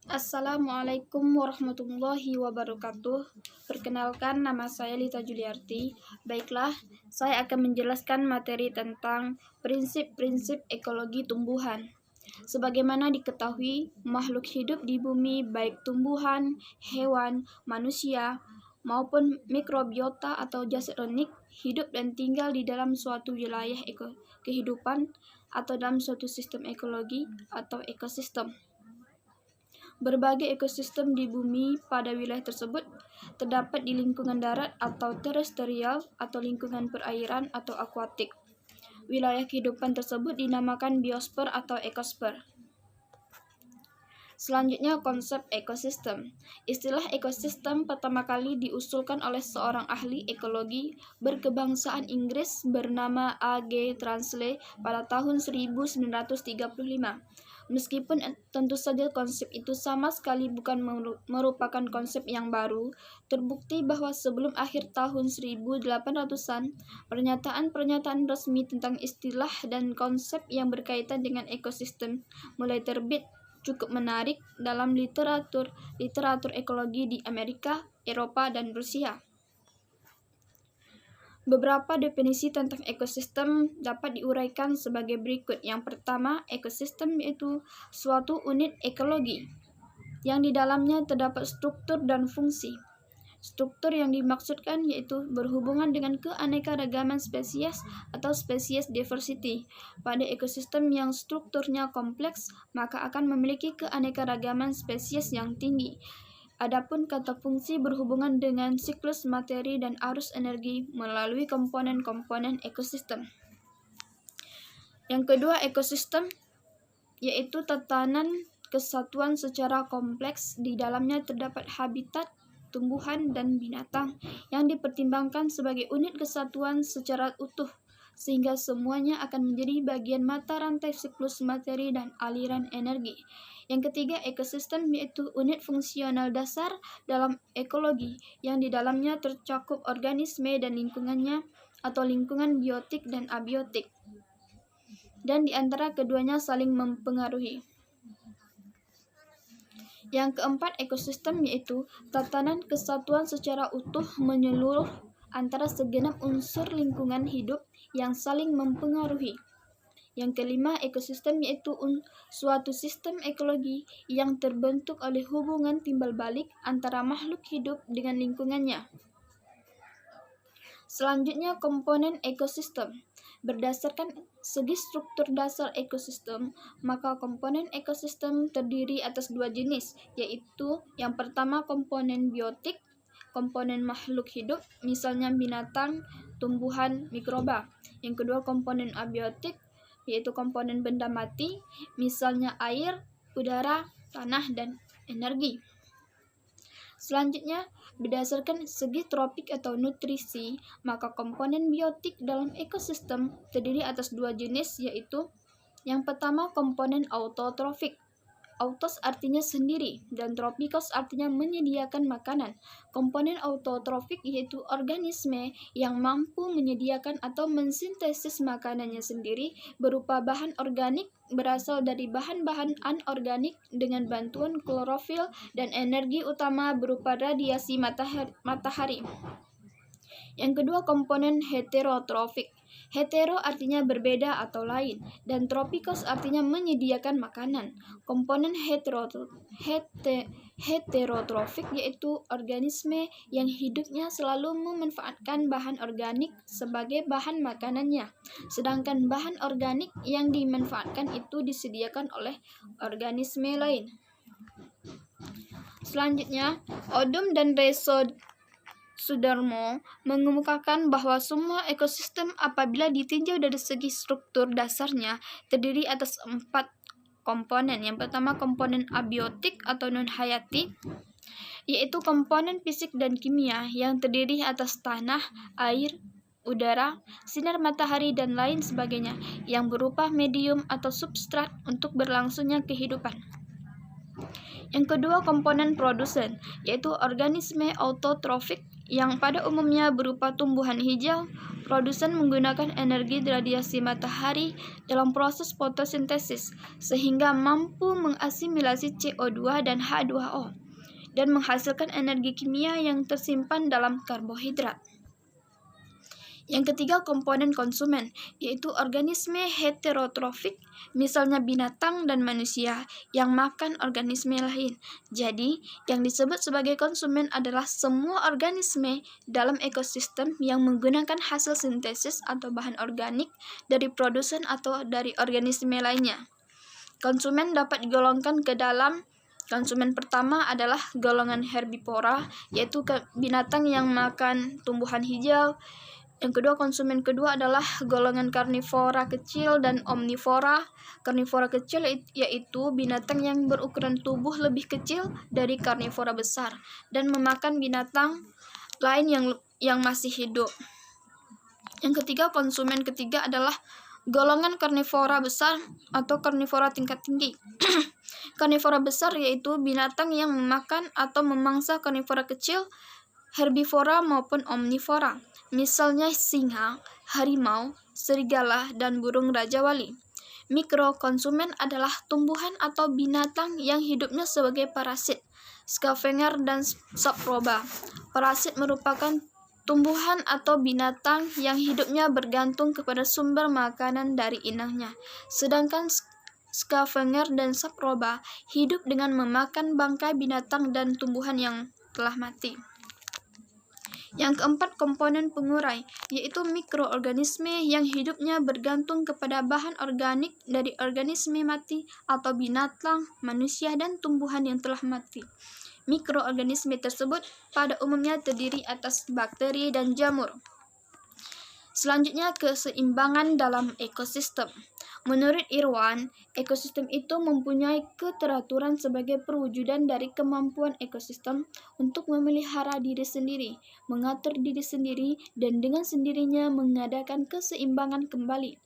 Assalamualaikum warahmatullahi wabarakatuh. Perkenalkan, nama saya Lita Juliarti. Baiklah, saya akan menjelaskan materi tentang prinsip-prinsip ekologi tumbuhan. Sebagaimana diketahui, makhluk hidup di bumi, baik tumbuhan, hewan, manusia, maupun mikrobiota atau jasad unik, hidup dan tinggal di dalam suatu wilayah kehidupan atau dalam suatu sistem ekologi atau ekosistem. Berbagai ekosistem di bumi pada wilayah tersebut terdapat di lingkungan darat atau terestrial atau lingkungan perairan atau akuatik. Wilayah kehidupan tersebut dinamakan biosfer atau ekosfer. Selanjutnya, konsep ekosistem. Istilah ekosistem pertama kali diusulkan oleh seorang ahli ekologi berkebangsaan Inggris bernama A.G. Transley pada tahun 1935. Meskipun tentu saja konsep itu sama sekali bukan merupakan konsep yang baru, terbukti bahwa sebelum akhir tahun 1800-an, pernyataan-pernyataan resmi tentang istilah dan konsep yang berkaitan dengan ekosistem mulai terbit cukup menarik dalam literatur ekologi di Amerika, Eropa, dan Rusia. Beberapa definisi tentang ekosistem dapat diuraikan sebagai berikut. Yang pertama, ekosistem yaitu suatu unit ekologi yang di dalamnya terdapat struktur dan fungsi. Struktur yang dimaksudkan yaitu berhubungan dengan keanekaragaman spesies atau spesies diversity. Pada ekosistem yang strukturnya kompleks, maka akan memiliki keanekaragaman spesies yang tinggi. Adapun kata fungsi berhubungan dengan siklus materi dan arus energi melalui komponen-komponen ekosistem. Yang kedua, ekosistem yaitu tatanan kesatuan secara kompleks. Di dalamnya terdapat habitat, tumbuhan, dan binatang yang dipertimbangkan sebagai unit kesatuan secara utuh, sehingga semuanya akan menjadi bagian mata rantai siklus materi dan aliran energi. Yang ketiga, ekosistem yaitu unit fungsional dasar dalam ekologi yang di dalamnya tercakup organisme dan lingkungannya atau lingkungan biotik dan abiotik, dan di antara keduanya saling mempengaruhi. Yang keempat, ekosistem yaitu tatanan kesatuan secara utuh menyeluruh antara segenap unsur lingkungan hidup yang saling mempengaruhi. Yang kelima, ekosistem yaitu suatu sistem ekologi yang terbentuk oleh hubungan timbal balik antara makhluk hidup dengan lingkungannya. Selanjutnya, komponen ekosistem. Berdasarkan segi struktur dasar ekosistem, maka komponen ekosistem terdiri atas dua jenis, yaitu yang pertama komponen biotik, komponen makhluk hidup, misalnya binatang, tumbuhan, mikroba. Yang kedua komponen abiotik, yaitu komponen benda mati, misalnya air, udara, tanah, dan energi. Selanjutnya, berdasarkan segi tropik atau nutrisi, maka komponen biotik dalam ekosistem terdiri atas dua jenis, yaitu yang pertama komponen autotrofik. Autos artinya sendiri dan tropikos artinya menyediakan makanan. Komponen autotrofik yaitu organisme yang mampu menyediakan atau mensintesis makanannya sendiri berupa bahan organik berasal dari bahan-bahan anorganik dengan bantuan klorofil dan energi utama berupa radiasi matahari. Yang kedua, komponen heterotrofik. Hetero artinya berbeda atau lain, dan tropikos artinya menyediakan makanan. Komponen heterotrofik yaitu organisme yang hidupnya selalu memanfaatkan bahan organik sebagai bahan makanannya, sedangkan bahan organik yang dimanfaatkan itu disediakan oleh organisme lain. Selanjutnya, Odum dan Reso Sudarmo mengemukakan bahwa semua ekosistem apabila ditinjau dari segi struktur dasarnya terdiri atas 4 komponen. Yang pertama komponen abiotik atau non-hayati, yaitu komponen fisik dan kimia yang terdiri atas tanah, air, udara, sinar matahari, dan lain sebagainya yang berupa medium atau substrat untuk berlangsungnya kehidupan. Yang kedua komponen produsen, yaitu organisme autotrofik yang pada umumnya berupa tumbuhan hijau, produsen menggunakan energi radiasi matahari dalam proses fotosintesis sehingga mampu mengasimilasi CO2 dan H2O dan menghasilkan energi kimia yang tersimpan dalam karbohidrat. Yang ketiga, komponen konsumen, yaitu organisme heterotrofik, misalnya binatang dan manusia yang makan organisme lain. Jadi, yang disebut sebagai konsumen adalah semua organisme dalam ekosistem yang menggunakan hasil sintesis atau bahan organik dari produsen atau dari organisme lainnya. Konsumen dapat digolongkan ke dalam konsumen pertama adalah golongan herbivora, yaitu binatang yang makan tumbuhan hijau. Yang kedua, konsumen kedua adalah golongan karnivora kecil dan omnivora. Karnivora kecil yaitu binatang yang berukuran tubuh lebih kecil dari karnivora besar dan memakan binatang lain yang masih hidup. Yang ketiga, konsumen ketiga adalah golongan karnivora besar atau karnivora tingkat tinggi. Karnivora besar yaitu binatang yang memakan atau memangsa karnivora kecil, herbivora maupun omnivora. Misalnya singa, harimau, serigala, dan burung raja wali. Mikro konsumen adalah tumbuhan atau binatang yang hidupnya sebagai parasit, scavenger, dan saproba. Parasit merupakan tumbuhan atau binatang yang hidupnya bergantung kepada sumber makanan dari inangnya. Sedangkan scavenger dan saproba hidup dengan memakan bangkai binatang dan tumbuhan yang telah mati. Yang keempat, komponen pengurai, yaitu mikroorganisme yang hidupnya bergantung kepada bahan organik dari organisme mati atau binatang, manusia, dan tumbuhan yang telah mati. Mikroorganisme tersebut pada umumnya terdiri atas bakteri dan jamur. Selanjutnya, keseimbangan dalam ekosistem. Menurut Irwan, ekosistem itu mempunyai keteraturan sebagai perwujudan dari kemampuan ekosistem untuk memelihara diri sendiri, mengatur diri sendiri, dan dengan sendirinya mengadakan keseimbangan kembali.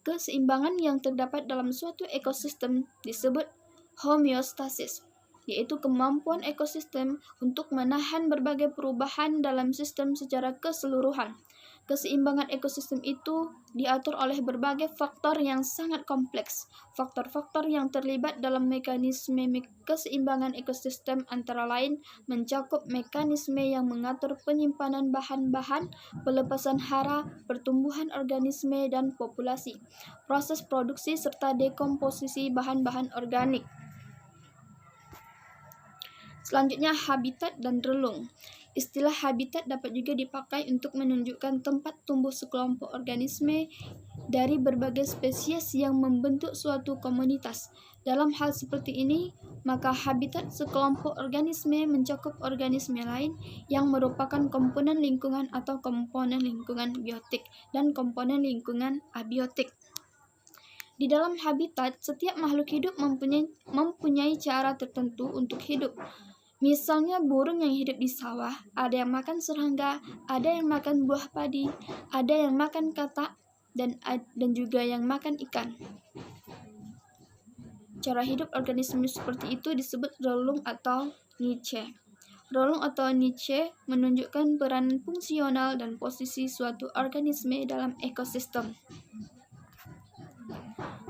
Keseimbangan yang terdapat dalam suatu ekosistem disebut homeostasis, yaitu kemampuan ekosistem untuk menahan berbagai perubahan dalam sistem secara keseluruhan. Keseimbangan ekosistem itu diatur oleh berbagai faktor yang sangat kompleks. Faktor-faktor yang terlibat dalam mekanisme keseimbangan ekosistem antara lain mencakup mekanisme yang mengatur penyimpanan bahan-bahan, pelepasan hara, pertumbuhan organisme dan populasi, proses produksi serta dekomposisi bahan-bahan organik. Selanjutnya, habitat dan relung. Istilah habitat dapat juga dipakai untuk menunjukkan tempat tumbuh sekelompok organisme dari berbagai spesies yang membentuk suatu komunitas. Dalam hal seperti ini, maka habitat sekelompok organisme mencakup organisme lain yang merupakan komponen lingkungan atau komponen lingkungan biotik dan komponen lingkungan abiotik. Di dalam habitat, setiap makhluk hidup mempunyai cara tertentu untuk hidup. Misalnya burung yang hidup di sawah, ada yang makan serangga, ada yang makan buah padi, ada yang makan katak, dan juga yang makan ikan. Cara hidup organisme seperti itu disebut relung atau niche. Relung atau niche menunjukkan peran fungsional dan posisi suatu organisme dalam ekosistem.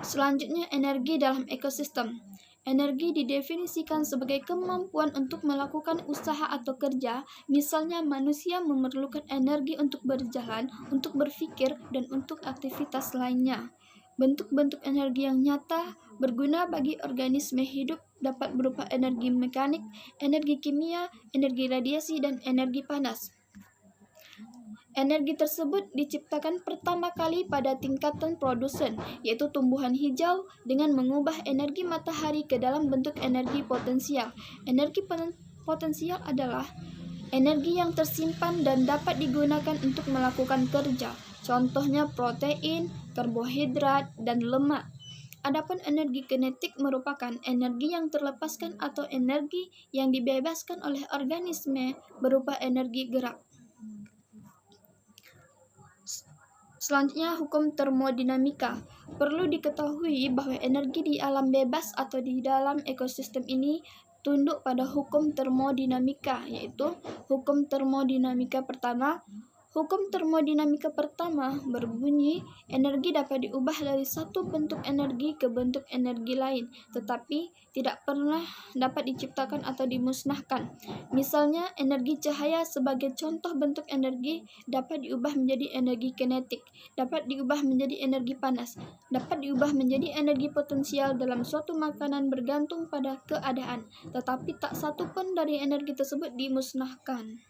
Selanjutnya, energi dalam ekosistem. Energi didefinisikan sebagai kemampuan untuk melakukan usaha atau kerja. Misalnya, manusia memerlukan energi untuk berjalan, untuk berpikir, dan untuk aktivitas lainnya. Bentuk-bentuk energi yang nyata berguna bagi organisme hidup dapat berupa energi mekanik, energi kimia, energi radiasi, dan energi panas. Energi tersebut diciptakan pertama kali pada tingkatan produsen, yaitu tumbuhan hijau, dengan mengubah energi matahari ke dalam bentuk energi potensial. Energi potensial adalah energi yang tersimpan dan dapat digunakan untuk melakukan kerja, contohnya protein, karbohidrat, dan lemak. Adapun energi kinetik merupakan energi yang terlepaskan atau energi yang dibebaskan oleh organisme berupa energi gerak. Selanjutnya, hukum termodinamika. Perlu diketahui bahwa energi di alam bebas atau di dalam ekosistem ini tunduk pada hukum termodinamika, yaitu hukum termodinamika pertama. Hukum termodinamika pertama berbunyi, energi dapat diubah dari satu bentuk energi ke bentuk energi lain, tetapi tidak pernah dapat diciptakan atau dimusnahkan. Misalnya, energi cahaya sebagai contoh bentuk energi dapat diubah menjadi energi kinetik, dapat diubah menjadi energi panas, dapat diubah menjadi energi potensial dalam suatu makanan bergantung pada keadaan, tetapi tak satu pun dari energi tersebut dimusnahkan.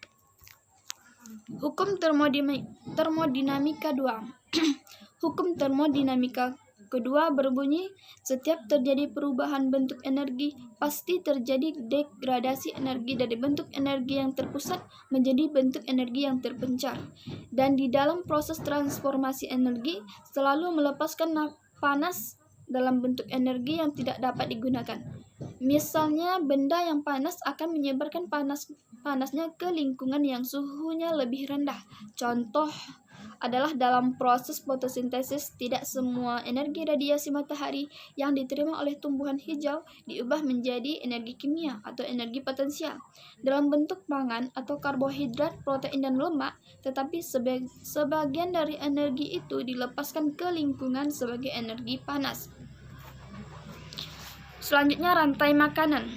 Hukum termodinamika 2. Hukum termodinamika kedua berbunyi, setiap terjadi perubahan bentuk energi, pasti terjadi degradasi energi dari bentuk energi yang terpusat menjadi bentuk energi yang terpencar. Dan di dalam proses transformasi energi, selalu melepaskan panas dalam bentuk energi yang tidak dapat digunakan. Misalnya, benda yang panas akan menyebarkan panasnya ke lingkungan yang suhunya lebih rendah. Contoh adalah dalam proses fotosintesis, tidak semua energi radiasi matahari yang diterima oleh tumbuhan hijau diubah menjadi energi kimia atau energi potensial dalam bentuk pangan atau karbohidrat, protein, dan lemak, tetapi sebagian dari energi itu dilepaskan ke lingkungan sebagai energi panas. Selanjutnya, rantai makanan.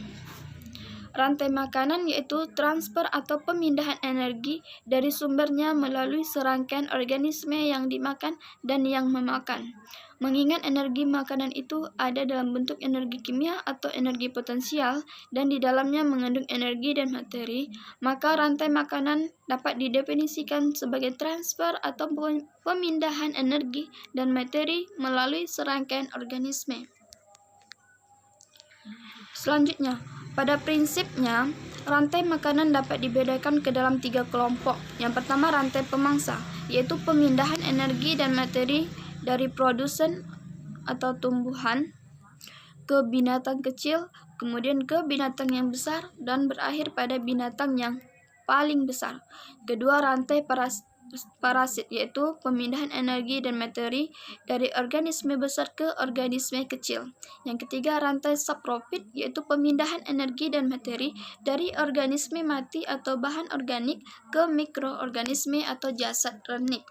Rantai makanan yaitu transfer atau pemindahan energi dari sumbernya melalui serangkaian organisme yang dimakan dan yang memakan. Mengingat energi makanan itu ada dalam bentuk energi kimia atau energi potensial dan di dalamnya mengandung energi dan materi, maka rantai makanan dapat didefinisikan sebagai transfer atau pemindahan energi dan materi melalui serangkaian organisme. Selanjutnya, pada prinsipnya, rantai makanan dapat dibedakan ke dalam 3 kelompok. Yang pertama, rantai pemangsa, yaitu pemindahan energi dan materi dari produsen atau tumbuhan ke binatang kecil, kemudian ke binatang yang besar, dan berakhir pada binatang yang paling besar. Kedua, rantai parasit, yaitu pemindahan energi dan materi dari organisme besar ke organisme kecil. Yang ketiga, rantai saprofit, yaitu pemindahan energi dan materi dari organisme mati atau bahan organik ke mikroorganisme atau jasad renik.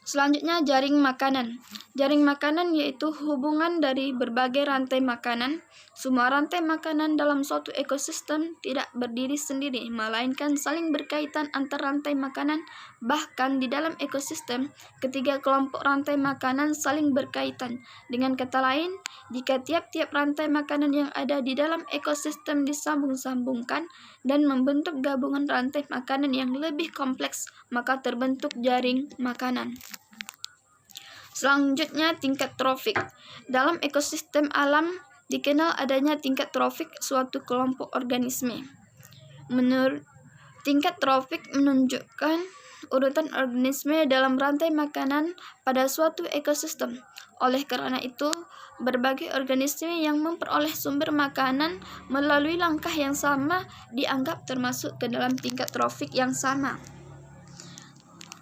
Selanjutnya, jaring makanan. Jaring makanan yaitu hubungan dari berbagai rantai makanan. Semua rantai makanan dalam suatu ekosistem tidak berdiri sendiri, melainkan saling berkaitan antar rantai makanan. Bahkan di dalam ekosistem, ketiga kelompok rantai makanan saling berkaitan. Dengan kata lain, jika tiap-tiap rantai makanan yang ada di dalam ekosistem disambung-sambungkan dan membentuk gabungan rantai makanan yang lebih kompleks, maka terbentuk jaring makanan. Selanjutnya, tingkat trofik. Dalam ekosistem alam dikenal adanya tingkat trofik suatu kelompok organisme. Menurut tingkat trofik menunjukkan urutan organisme dalam rantai makanan pada suatu ekosistem. Oleh karena itu, berbagai organisme yang memperoleh sumber makanan melalui langkah yang sama dianggap termasuk ke dalam tingkat trofik yang sama.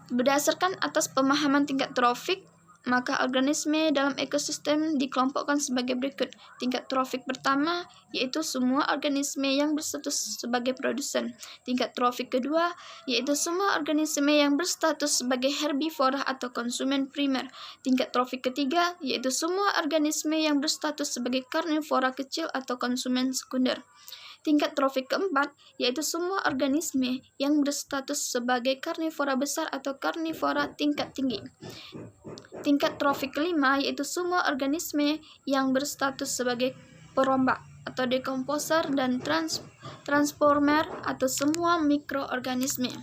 Berdasarkan atas pemahaman tingkat trofik, maka organisme dalam ekosistem dikelompokkan sebagai berikut. Tingkat trofik pertama yaitu semua organisme yang berstatus sebagai produsen. Tingkat trofik kedua yaitu semua organisme yang berstatus sebagai herbivora atau konsumen primer. Tingkat trofik ketiga yaitu semua organisme yang berstatus sebagai karnivora kecil atau konsumen sekunder. Tingkat trofik keempat yaitu semua organisme yang berstatus sebagai karnivora besar atau karnivora tingkat tinggi. Tingkat trofik kelima yaitu semua organisme yang berstatus sebagai perombak atau dekomposer dan transformer atau semua mikroorganisme.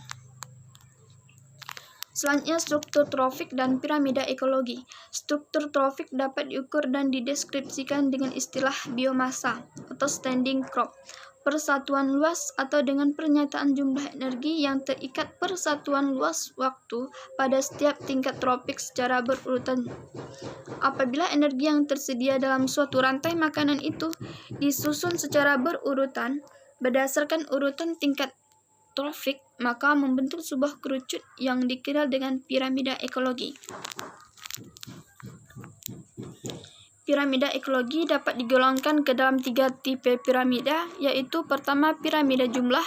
Selanjutnya, struktur trofik dan piramida ekologi. Struktur trofik dapat diukur dan dideskripsikan dengan istilah biomassa atau standing crop, persatuan luas, atau dengan pernyataan jumlah energi yang terikat persatuan luas waktu pada setiap tingkat trofik secara berurutan. Apabila energi yang tersedia dalam suatu rantai makanan itu disusun secara berurutan berdasarkan urutan tingkat trofik, maka membentuk sebuah kerucut yang dikenal dengan piramida ekologi. Piramida ekologi dapat digolongkan ke dalam 3 tipe piramida, yaitu pertama piramida jumlah,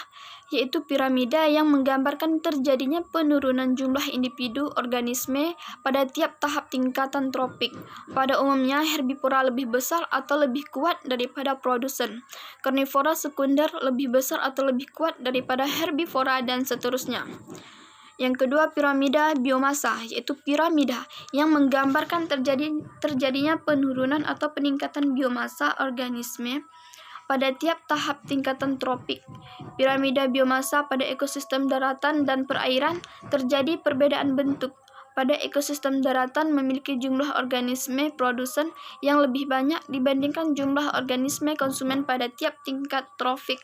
yaitu piramida yang menggambarkan terjadinya penurunan jumlah individu organisme pada tiap tahap tingkatan tropik. Pada umumnya, herbivora lebih besar atau lebih kuat daripada produsen, karnivora sekunder lebih besar atau lebih kuat daripada herbivora, dan seterusnya. Yang kedua, piramida biomasa, yaitu piramida yang menggambarkan terjadinya penurunan atau peningkatan biomasa organisme pada tiap tahap tingkatan tropik. Piramida biomasa pada ekosistem daratan dan perairan terjadi perbedaan bentuk. Pada ekosistem daratan memiliki jumlah organisme produsen yang lebih banyak dibandingkan jumlah organisme konsumen pada tiap tingkat tropik.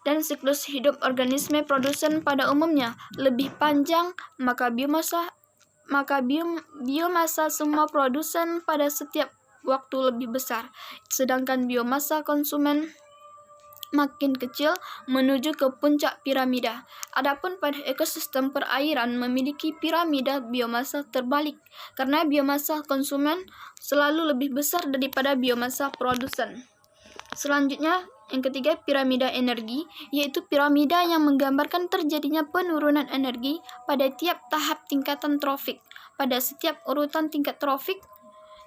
Dan siklus hidup organisme produsen pada umumnya lebih panjang, maka biomasa semua produsen pada setiap waktu lebih besar, sedangkan biomasa konsumen makin kecil menuju ke puncak piramida. Adapun pada ekosistem perairan memiliki piramida biomasa terbalik, karena biomasa konsumen selalu lebih besar daripada biomasa produsen. Selanjutnya, yang ketiga, piramida energi, yaitu piramida yang menggambarkan terjadinya penurunan energi pada tiap tahap tingkatan trofik. Pada setiap urutan tingkat trofik,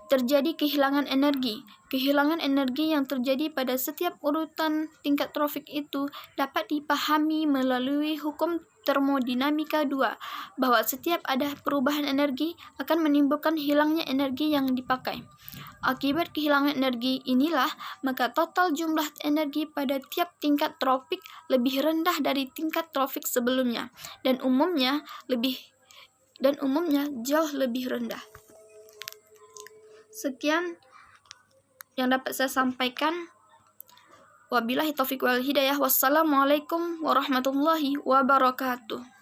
terjadi kehilangan energi. Kehilangan energi yang terjadi pada setiap urutan tingkat trofik itu dapat dipahami melalui hukum termodinamika 2, bahwa setiap ada perubahan energi akan menimbulkan hilangnya energi yang dipakai. Akibat kehilangan energi inilah, maka total jumlah energi pada tiap tingkat tropik lebih rendah dari tingkat tropik sebelumnya, dan umumnya jauh lebih rendah. Sekian yang dapat saya sampaikan. Wabillahi taufiq wal hidayah. Wassalamualaikum warahmatullahi wabarakatuh.